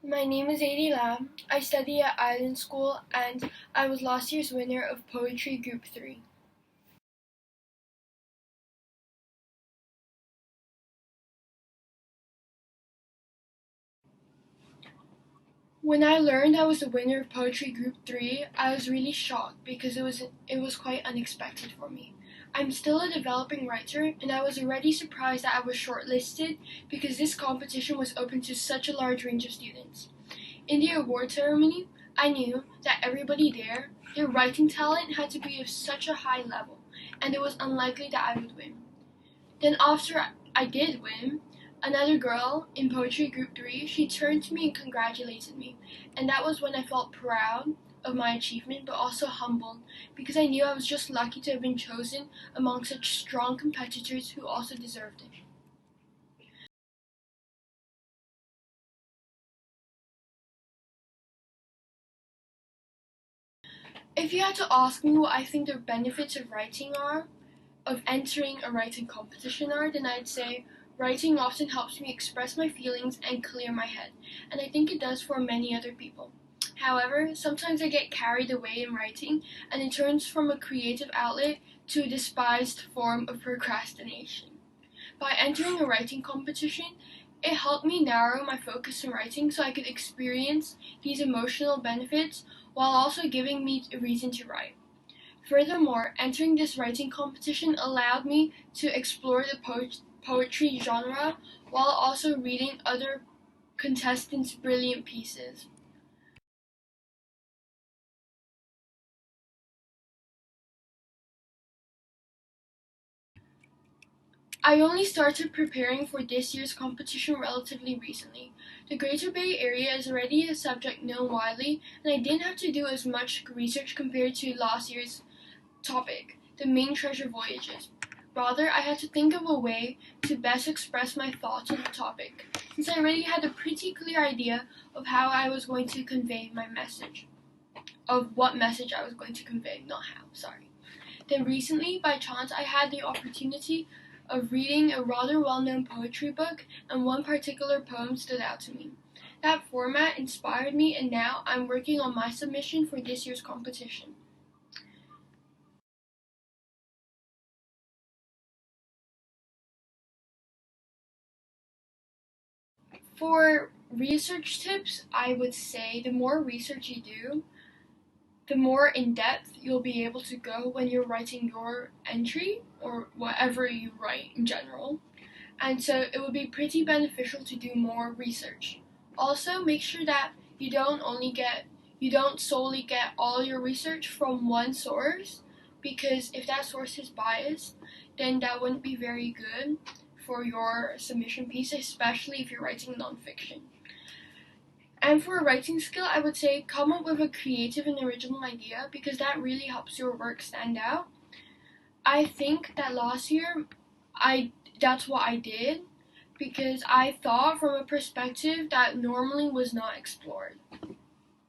My name is Ady Lam. I study at Island School and I was last year's winner of Poetry Group 3. When I learned I was the winner of Poetry Group 3, I was really shocked because it was quite unexpected for me. I'm still a developing writer and I was already surprised that I was shortlisted because this competition was open to such a large range of students. In the award ceremony, I knew that everybody there, their writing talent had to be of such a high level, and it was unlikely that I would win. Then after I did win, another girl in Poetry Group 3, she turned to me and congratulated me, and that was when I felt proud of my achievement but also humbled because I knew I was just lucky to have been chosen among such strong competitors who also deserved it. If you had to ask me what I think the benefits of writing are, of entering a writing competition are, then I'd say writing often helps me express my feelings and clear my head, and I think it does for many other people. However, sometimes I get carried away in writing, and it turns from a creative outlet to a despised form of procrastination. By entering a writing competition, it helped me narrow my focus in writing so I could experience these emotional benefits while also giving me a reason to write. Furthermore, entering this writing competition allowed me to explore the poetry genre while also reading other contestants' brilliant pieces. I only started preparing for this year's competition relatively recently. The Greater Bay Area is already a subject known widely, and I didn't have to do as much research compared to last year's topic, the main treasure voyages. Rather, I had to think of a way to best express my thoughts on the topic, since I already had a pretty clear idea of how I was going to convey my message. Of what message I was going to convey, not how, sorry. Then recently, by chance, I had the opportunity of reading a rather well-known poetry book, and one particular poem stood out to me. That format inspired me, and now I'm working on my submission for this year's competition. For research tips, I would say the more research you do, the more in depth you'll be able to go when you're writing your entry or whatever you write in general. And so it would be pretty beneficial to do more research. Also, make sure that you don't solely get all your research from one source, because if that source is biased, then that wouldn't be very good for your submission piece, especially if you're writing nonfiction. And for a writing skill, I would say come up with a creative and original idea because that really helps your work stand out. I think that last year I that's what I did because I thought from a perspective that normally was not explored.